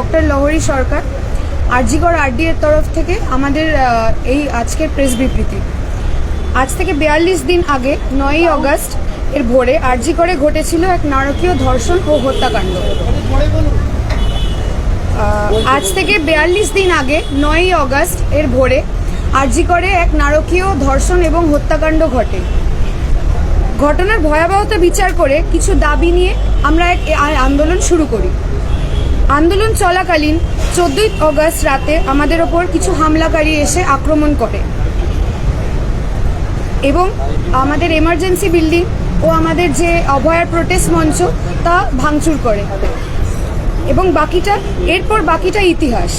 Doctor লহরী সরকার, RG Kar RD এর তরফ থেকে আমাদের এই আজকের প্রেস বিবৃতি। আজ থেকে 42 দিন আগে 9ই অগস্ট এর ভোরে আরজিকরে ঘটেছিল এক নারকীয় ধর্ষণ ও হত্যাকাণ্ড। আজ থেকে 42 দিন আগে 9ই অগস্ট এর ভোরে আরজিকরে এক নারকীয় ধর্ষণ এবং হত্যাকাণ্ড ঘটে। ঘটনার ভয়াবহতা বিচার করে কিছু দাবি নিয়ে আমরা এক আন্দোলন শুরু করি। আন্দোলন চলাকালীন 14ই অগস্ট রাতে আমাদের ওপর কিছু হামলাকারী এসে আক্রমণ করে এবং আমাদের এমার্জেন্সি বিল্ডিং ও আমাদের যে অভয়ার প্রোটেস্ট মঞ্চ তা ভাঙচুর করে এবং এরপর বাকিটা ইতিহাস।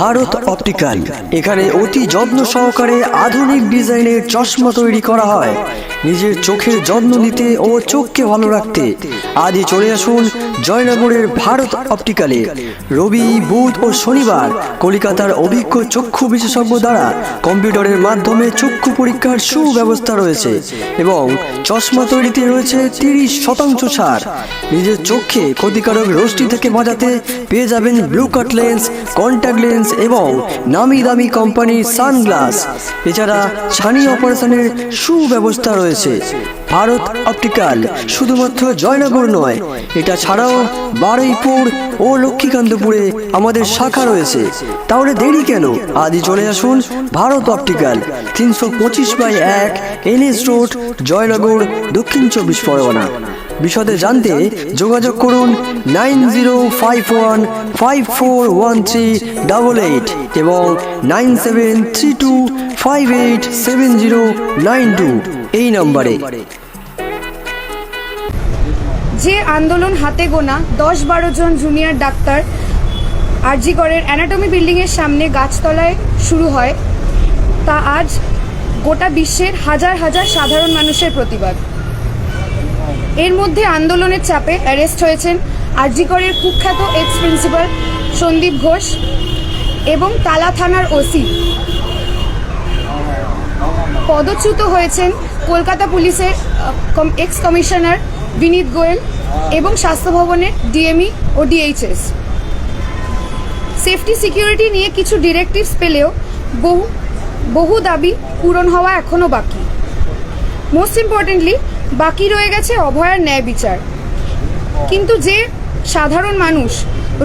ভারত অপটিক্যাল, এখানে অতি যত্ন সহকারে আধুনিক ডিজাইনের চশমা তৈরি করা হয়। নিজের চোখের যত্ন নিতে ও চোখকে ভালো রাখতে আজই চলে আসুন জয়নগরের ভারত অপটিক্যালে। রবি, বুধ ও শনিবার কলকাতার অভিজ্ঞ চক্ষু বিশেষজ্ঞ দ্বারা কম্পিউটারের মাধ্যমে চক্ষু পরীক্ষার সুব্যবস্থা রয়েছে এবং চশমা তৈরিতে রয়েছে 30% ছাড়। নিজের চোখে ক্ষতিকারক রশ্মি থেকে বাঁচাতে পেয়ে যাবেন ব্লু কাট লেন্স, কন্ট্যাক্ট লেন্স এবং নামি দামি কোম্পানির সানগ্লাস। এছাড়া ছানি অপারেশনের সুব্যবস্থা রয়েছে। ভারত অপটিক্যাল শুধুমাত্র জয়নগর নয়, এটা ছাড়াও বারুইপুর ও লক্ষ্মীকান্তপুরে আমাদের শাখা রয়েছে। তাহলে দেরি কেন? আজই চলে আসুন Bharat optical, 325/1 NS road, Joynagar, দক্ষিণ 24 পরগনা। বিশদে জানতে যোগাযোগ করুন 9051541388 এবং 9732587092 এই নম্বরে। যে আন্দোলন হাতে গোনা 10-12 জন জুনিয়র ডাক্তার আরজিকরের অ্যানাটমি বিল্ডিংয়ের সামনে গাছতলায় শুরু হয়, তা আজ গোটা বিশ্বের হাজার হাজার সাধারণ মানুষের প্রতিবাদ। এর মধ্যে আন্দোলনের চাপে অ্যারেস্ট হয়েছেন আরজিকরের কুখ্যাত এক্স প্রিন্সিপাল সন্দীপ ঘোষ এবং তালা থানার ওসি। পদচ্যুত হয়েছেন কলকাতা পুলিশের এক্স কমিশনার বিনীত গোয়েল এবং স্বাস্থ্য ভবনের ডিএমই ও ডিএইচএস। সেফটি সিকিউরিটি নিয়ে কিছু ডিরেক্টিভস পেলেও বহু দাবি পূরণ হওয়া এখনও বাকি। মোস্ট ইম্পর্টেন্টলি বাকি রয়ে গেছে অভয়ার ন্যায় বিচার। কিন্তু যে সাধারণ মানুষ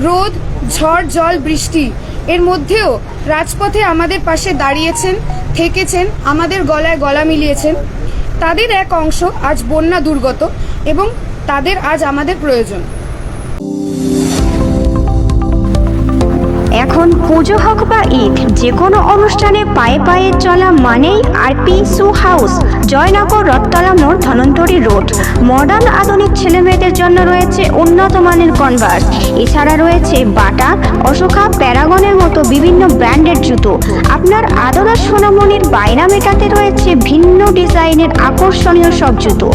রোদ, ঝড়, জল, বৃষ্টি এর মধ্যেও রাজপথে আমাদের পাশে দাঁড়িয়েছেন, থেকেছেন, আমাদের গলায় গলা মিলিয়েছেন, তাদের এক অংশ আজ বন্যা দুর্গত এবং তাদের আজ আমাদের প্রয়োজন। এখন পুজো হোক বা ঈদ, যে কোনো অনুষ্ঠানে পায়ে পায়ে চলা মানেই RP shoe house, Joynagar, Rathtala মোড়, ধনন্তরী রোড। মডার্ন আধুনিক ছেলেমেয়েদের জন্য রয়েছে উন্নত মানের কনভার্স। এছাড়া রয়েছে বাটা, অশোকা, প্যারাগনের মতো বিভিন্ন ব্র্যান্ডের জুতো। আপনার আদরের সোনামণির বায়না মেটাতে রয়েছে ভিন্ন ডিজাইনের আকর্ষণীয় সব জুতো।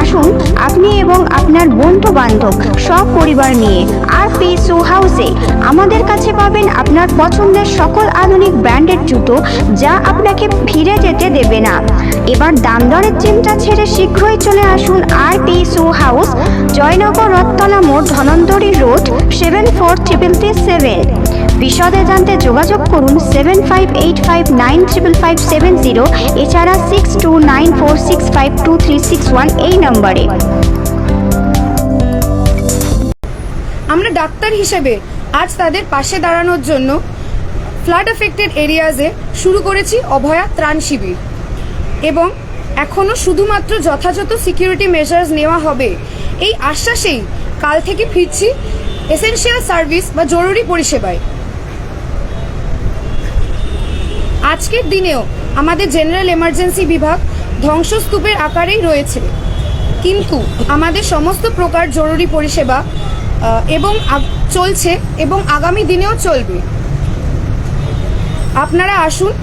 আসুন আপনি এবং আপনার বন্ধু বান্ধব সব পরিবার নিয়ে আরপি শু হাউসে। আমাদের কাছে পাবেন আপনার পছন্দের সকল আধুনিক ব্র্যান্ডের জুতো, যা আপনাকে ফিরে যেতে দেবে না। এবার দাম দরের চিন্তা ছেড়ে শীঘ্রই চলে আসুন RP shoe house, Joynagar, Rathtala মোড়, ধনন্তরী রোড, 743337। বিশদে জানতে যোগাযোগ করুন 7585955570, এছাড়া 6294652361 এই নম্বরে। আমরা ডাক্তার হিসেবে আজ তাদের পাশে দাঁড়ানোর জন্য ফ্লাড এফেক্টেড এরিয়াজে শুরু করেছি অভয়া ত্রাণ শিবির এবং এখনও শুধুমাত্র যথাযথ সিকিউরিটি মেজার্স নেওয়া হবে এই আশ্বাসেই কাল থেকে ফিরছি এসেনশিয়াল সার্ভিস বা জরুরি পরিষেবায়। আজকের দিনেও আমাদের জেনারেল এমার্জেন্সি বিভাগ ধ্বংসস্তূপের আকারেই রয়েছে, কিন্তু আমাদের সমস্ত প্রকার জরুরি পরিষেবা এবং চলছে এবং আগামী দিনেও চলবে। আপনারা আসুন,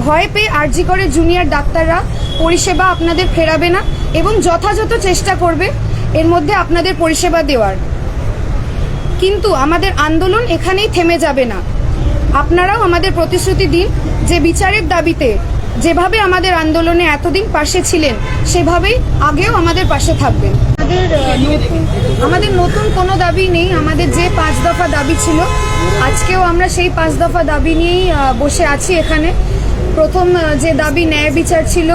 ভয় পেয়ে আরজিকরের জুনিয়র ডাক্তাররা পরিষেবা আপনাদের ফেরাবে না এবং যথাযথ চেষ্টা করবে এর মধ্যে আপনাদের পরিষেবা দেওয়ার। কিন্তু আমাদের আন্দোলন এখানেই থেমে যাবে না। আপনারাও আমাদের প্রতিশ্রুতি দিন যে বিচারের দাবিতে যেভাবে আমাদের আন্দোলনে এতদিন পাশে ছিলেন সেভাবেই আগেও আমাদের পাশে থাকবেন। আমাদের নতুন কোনো দাবি নেই। আমাদের যে 5 দফা দাবি ছিল আজকেও আমরা সেই 5 দফা দাবি নিয়েই বসে আছি এখানে। প্রথম যে দাবি ন্যায় বিচার ছিল,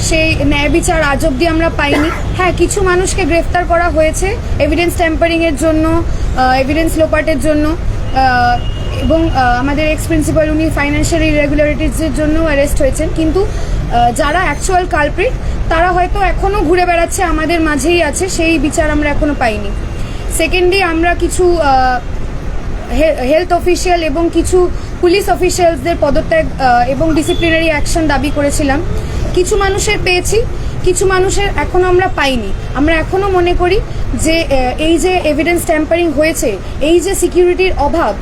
সেই ন্যায় বিচার আজ অবধি আমরা পাইনি। হ্যাঁ, কিছু মানুষকে গ্রেফতার করা হয়েছে এভিডেন্স ট্যাম্পারিংয়ের জন্য, এভিডেন্স লোপাটের জন্য, এবং আমাদের এক্স প্রিন্সিপাল উনি ফাইন্যান্সিয়াল ইরেগুলারিটিসের জন্য অ্যারেস্ট হয়েছেন। কিন্তু যারা অ্যাকচুয়াল কালপ্রিট তারা হয়তো এখনও ঘুরে বেড়াচ্ছে, আমাদের মাঝেই আছে, সেই বিচার আমরা এখনও পাইনি। সেকেন্ডলি আমরা কিছু হেলথ অফিসিয়াল এবং কিছু পুলিশ অফিসিয়ালসদের পদত্যাগ এবং ডিসিপ্লিনারি অ্যাকশন দাবি করেছিলাম। কিছু মানুষের পেয়েছি, কিছু মানুষের এখনও আমরা পাইনি। আমরা এখনও মনে করি যে এই যে এভিডেন্স ট্যাম্পারিং হয়েছে, এই যে সিকিউরিটির অভাব,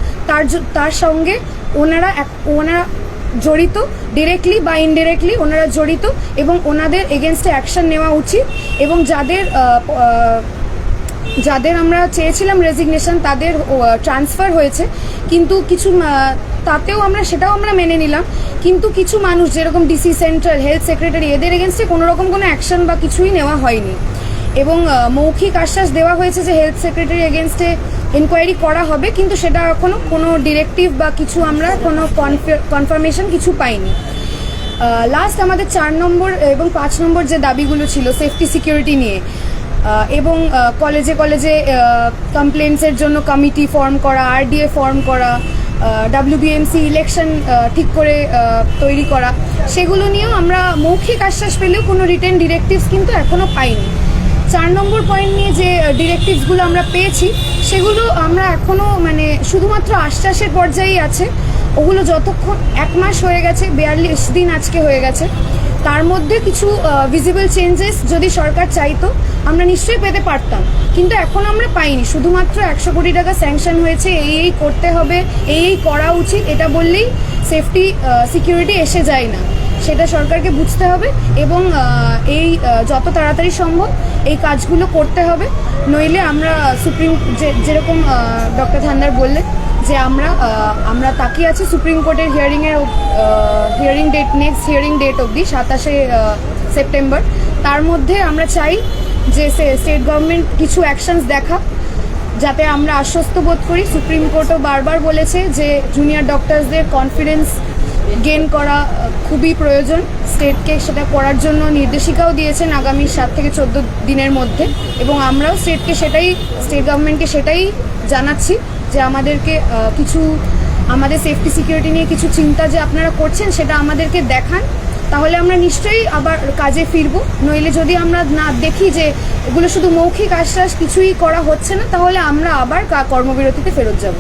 তার সঙ্গে ওনারা জড়িত, ডিরেক্টলি বা ইনডিরেক্টলি ওনারা জড়িত, এবং ওনাদের এগেনস্টে অ্যাকশন নেওয়া উচিত। এবং যাদের আমরা চেয়েছিলাম রেজিগনেশন তাদের ট্রান্সফার হয়েছে, কিন্তু কিছু সেটাও আমরা মেনে নিলাম। কিন্তু কিছু মানুষ যেরকম ডিসি সেন্ট্রাল, হেলথ সেক্রেটারি, এদের এগেনস্টে কোনো অ্যাকশন বা কিছুই নেওয়া হয়নি। এবং মৌখিক আশ্বাস দেওয়া হয়েছে যে হেলথ সেক্রেটারি এগেনস্টে ইনকোয়ারি করা হবে, কিন্তু সেটা এখনও কোনো ডিরেক্টিভ বা কিছু আমরা কোনো কনফার্মেশন কিছু পাইনি। লাস্ট আমাদের 4 নম্বর এবং 5 নম্বর যে দাবিগুলো ছিল সেফটি সিকিউরিটি নিয়ে, এবং কলেজে কমপ্লেন্টসের জন্য কমিটি ফর্ম করা, RDA ফর্ম করা, WBMC ইলেকশন ঠিক করে তৈরি করা, সেগুলো নিয়েও আমরা মৌখিক আশ্বাস পেলেও কোনো রিটেন ডিরেক্টিভস কিন্তু এখনও পাইনি। 4 নম্বর পয়েন্ট নিয়ে যে ডিরেক্টিভসগুলো আমরা পেয়েছি সেগুলো আমরা এখনও শুধুমাত্র আশ্বাসের পর্যায়েই আছে। ওগুলো যতক্ষণ 1 মাস হয়ে গেছে, 42 দিন আজকে হয়ে গেছে, তার মধ্যে কিছু ভিজিবল চেঞ্জেস যদি সরকার চাইতো আমরা নিশ্চয়ই পেতে পারতাম, কিন্তু এখন আমরা পাইনি। শুধুমাত্র 100 কোটি টাকা স্যাংশন হয়েছে, এই করতে হবে, এই করা উচিত, এটা বললেই সেফটি সিকিউরিটি এসে যায় না, সেটা সরকারকে বুঝতে হবে। এবং এই যত তাড়াতাড়ি সম্ভব এই কাজগুলো করতে হবে, নইলে আমরা যেরকম ডক্টর ধান্দার বললেন যে আমরা তাকিয়ে আছি সুপ্রিম কোর্টের hearing date, next hearing date অবধি 27শে সেপ্টেম্বর। তার মধ্যে আমরা চাই যে স্টেট গভর্নমেন্ট কিছু অ্যাকশনস দেখা, যাতে আমরা আশ্বস্ত বোধ করি। সুপ্রিম কোর্টও বারবার বলেছে যে জুনিয়র ডক্টরসদের কনফিডেন্স গেইন করা খুবই প্রয়োজন, স্টেটকে সেটা করার জন্য নির্দেশিকাও দিয়েছেন আগামী 7 থেকে 14 দিনের মধ্যে। এবং আমরাও স্টেট গভর্নমেন্টকে সেটাই জানাচ্ছি যে আমাদেরকে আমাদের সেফটি সিকিউরিটি নিয়ে কিছু চিন্তা যে আপনারা করছেন সেটা আমাদেরকে দেখান, তাহলে আমরা নিশ্চয়ই আবার কাজে ফিরবো। নইলে যদি আমরা না দেখি যে এগুলো শুধু মৌখিক আশ্বাস, কিছুই করা হচ্ছে না, তাহলে আমরা আবার কর্মবিরতিতে ফেরত যাব।